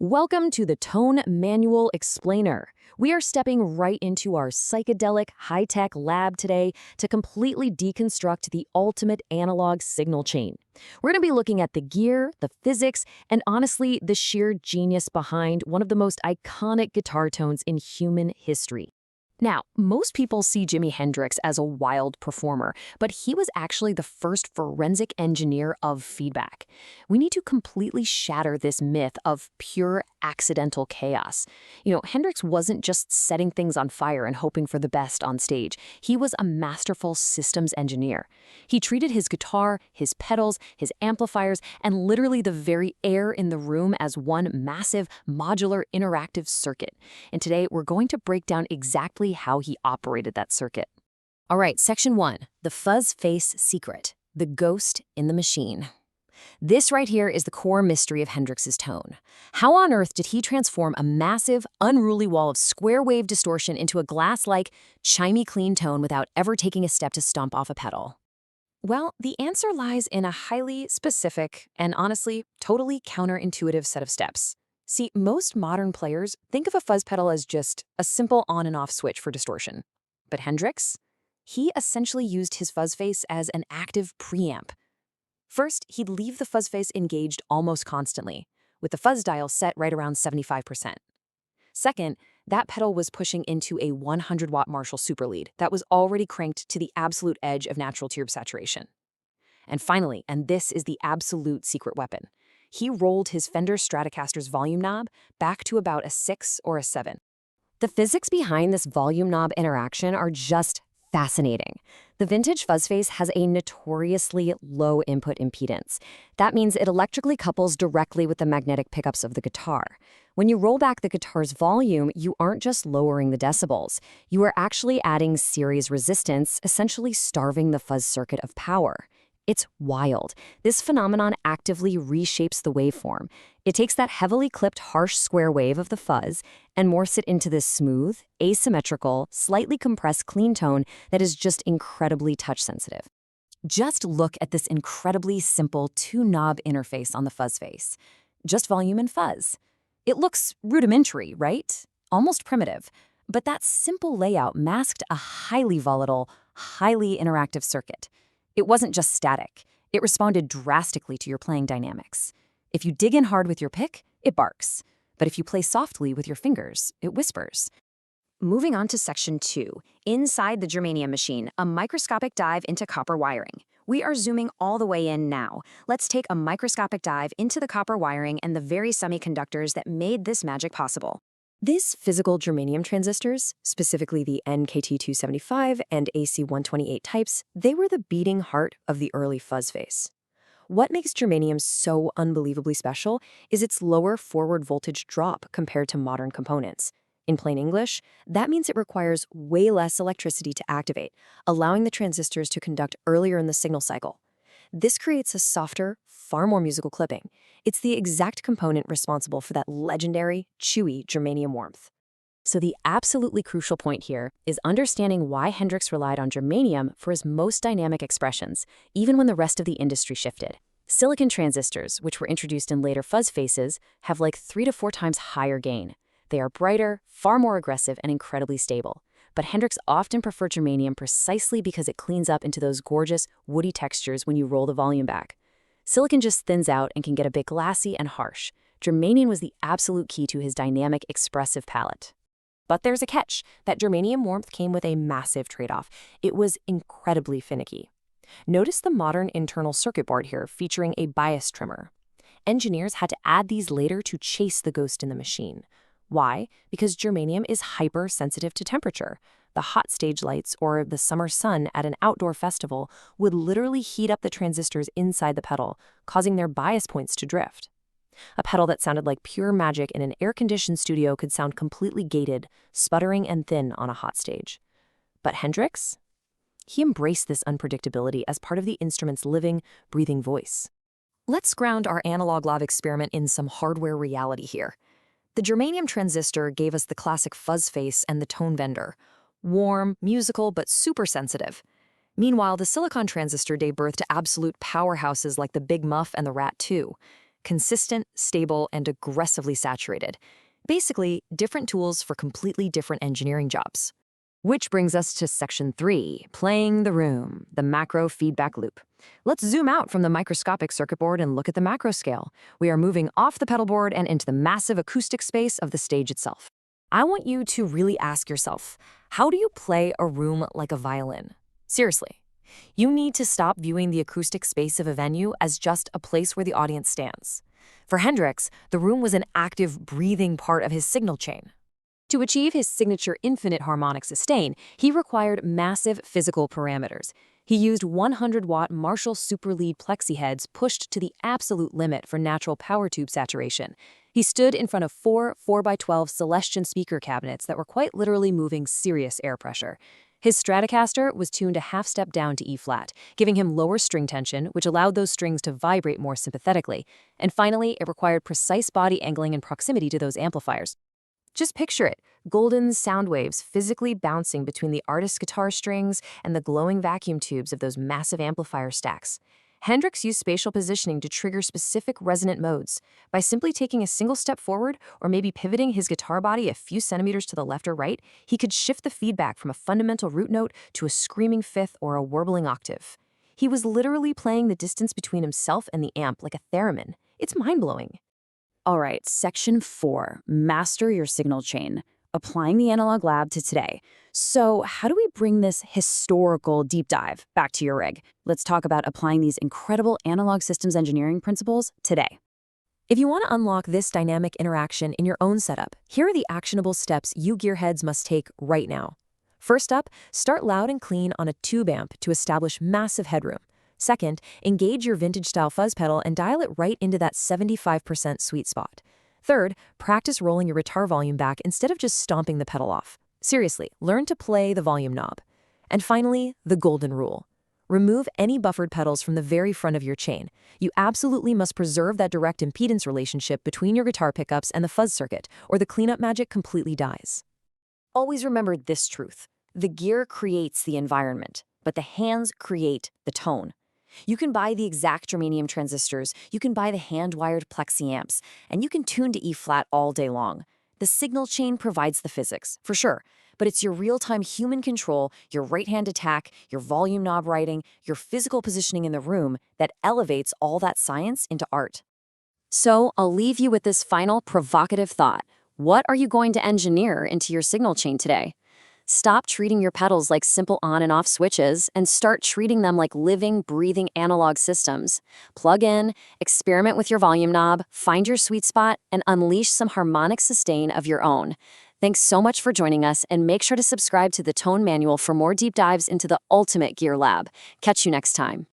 Welcome to the Tone Manual Explainer. We are stepping right into our psychedelic high-tech lab today to completely deconstruct the ultimate analog signal chain. We're going to be looking at the gear, the physics, and honestly, the sheer genius behind one of the most iconic guitar tones in human history. Now, most people see Jimi Hendrix as a wild performer, but he was actually the first forensic engineer of feedback. We need to completely shatter this myth of pure accidental chaos. Hendrix wasn't just setting things on fire and hoping for the best on stage. He was a masterful systems engineer. He treated his guitar, his pedals, his amplifiers, and literally the very air in the room as one massive, modular, interactive circuit. And today, we're going to break down exactly how he operated that circuit. All right, section 1, the Fuzz Face secret, the ghost in the machine. This right here is the core mystery of Hendrix's tone. How on earth did he transform a massive, unruly wall of square wave distortion into a glass-like, chimey clean tone without ever taking a step to stomp off a pedal? Well, the answer lies in a highly specific and honestly, totally counterintuitive set of steps. See, most modern players think of a fuzz pedal as just a simple on and off switch for distortion. But Hendrix? He essentially used his fuzz face as an active preamp. First, he'd leave the fuzz face engaged almost constantly, with the fuzz dial set right around 75%. Second, that pedal was pushing into a 100-watt Marshall super lead that was already cranked to the absolute edge of natural tube saturation. And finally, and this is the absolute secret weapon, he rolled his Fender Stratocaster's volume knob back to about a 6 or a 7. The physics behind this volume knob interaction are just fascinating. The vintage fuzz face has a notoriously low input impedance. That means it electrically couples directly with the magnetic pickups of the guitar. When you roll back the guitar's volume, you aren't just lowering the decibels. You are actually adding series resistance, essentially starving the fuzz circuit of power. It's wild. This phenomenon actively reshapes the waveform. It takes that heavily clipped harsh square wave of the fuzz and morphs it into this smooth, asymmetrical, slightly compressed clean tone that is just incredibly touch-sensitive. Just look at this incredibly simple two-knob interface on the fuzz face. Just volume and fuzz. It looks rudimentary, right? Almost primitive. But that simple layout masked a highly volatile, highly interactive circuit. It wasn't just static. It responded drastically to your playing dynamics. If you dig in hard with your pick, it barks. But if you play softly with your fingers, it whispers. Moving on to section 2, inside the Germanium machine, a microscopic dive into copper wiring. We are zooming all the way in now. Let's take a microscopic dive into the copper wiring and the very semiconductors that made this magic possible. These physical germanium transistors, specifically the NKT275 and AC128 types, they were the beating heart of the early fuzz face. What makes germanium so unbelievably special is its lower forward voltage drop compared to modern components. In plain English, that means it requires way less electricity to activate, allowing the transistors to conduct earlier in the signal cycle. This creates a softer, far more musical clipping. It's the exact component responsible for that legendary, chewy germanium warmth. So the absolutely crucial point here is understanding why Hendrix relied on germanium for his most dynamic expressions, even when the rest of the industry shifted. Silicon transistors, which were introduced in later fuzz faces, have like 3 to 4 times higher gain. They are brighter, far more aggressive, and incredibly stable. But Hendrix often preferred germanium precisely because it cleans up into those gorgeous, woody textures when you roll the volume back. Silicon just thins out and can get a bit glassy and harsh. Germanium was the absolute key to his dynamic, expressive palette. But there's a catch. That germanium warmth came with a massive trade-off. It was incredibly finicky. Notice the modern internal circuit board here featuring a bias trimmer. Engineers had to add these later to chase the ghost in the machine. Why? Because germanium is hypersensitive to temperature. The hot stage lights or the summer sun at an outdoor festival would literally heat up the transistors inside the pedal, causing their bias points to drift. A pedal that sounded like pure magic in an air-conditioned studio could sound completely gated, sputtering and thin on a hot stage. But Hendrix? He embraced this unpredictability as part of the instrument's living, breathing voice. Let's ground our analog lab experiment in some hardware reality here. The germanium transistor gave us the classic fuzz face and the tone bender. Warm, musical, but super sensitive. Meanwhile, the silicon transistor gave birth to absolute powerhouses like the Big Muff and the Rat 2. consistent, stable, and aggressively saturated. Basically, different tools for completely different engineering jobs. Which brings us to section 3, playing the room, the macro feedback loop. Let's zoom out from the microscopic circuit board and look at the macro scale. We are moving off the pedal board and into the massive acoustic space of the stage itself. I want you to really ask yourself, how do you play a room like a violin? Seriously. You need to stop viewing the acoustic space of a venue as just a place where the audience stands. For Hendrix, the room was an active, breathing part of his signal chain. To achieve his signature infinite harmonic sustain, he required massive physical parameters. He used 100-watt Marshall superlead plexi heads pushed to the absolute limit for natural power tube saturation. He stood in front of 4 4x12 Celestion speaker cabinets that were quite literally moving serious air pressure. His Stratocaster was tuned a half-step down to E-flat, giving him lower string tension, which allowed those strings to vibrate more sympathetically. And finally, it required precise body angling and proximity to those amplifiers. Just picture it, golden sound waves physically bouncing between the artist's guitar strings and the glowing vacuum tubes of those massive amplifier stacks. Hendrix used spatial positioning to trigger specific resonant modes. By simply taking a single step forward, or maybe pivoting his guitar body a few centimeters to the left or right, he could shift the feedback from a fundamental root note to a screaming fifth or a warbling octave. He was literally playing the distance between himself and the amp like a theremin. It's mind-blowing. All right, section 4, master your signal chain, applying the analog lab to today. So how do we bring this historical deep dive back to your rig? Let's talk about applying these incredible analog systems engineering principles today. If you want to unlock this dynamic interaction in your own setup, here are the actionable steps you gearheads must take right now. First up, start loud and clean on a tube amp to establish massive headroom. Second, engage your vintage-style fuzz pedal and dial it right into that 75% sweet spot. Third, practice rolling your guitar volume back instead of just stomping the pedal off. Seriously, learn to play the volume knob. And finally, the golden rule. Remove any buffered pedals from the very front of your chain. You absolutely must preserve that direct impedance relationship between your guitar pickups and the fuzz circuit, or the cleanup magic completely dies. Always remember this truth. The gear creates the environment, but the hands create the tone. You can buy the exact germanium transistors, you can buy the hand-wired plexi amps, and you can tune to E-flat all day long. The signal chain provides the physics, for sure, but it's your real-time human control, your right-hand attack, your volume knob writing, your physical positioning in the room that elevates all that science into art. So I'll leave you with this final provocative thought. What are you going to engineer into your signal chain today? Stop treating your pedals like simple on and off switches and start treating them like living, breathing analog systems. Plug in, experiment with your volume knob, find your sweet spot, and unleash some harmonic sustain of your own. Thanks so much for joining us, and make sure to subscribe to the Tone Manual for more deep dives into the ultimate gear lab. Catch you next time.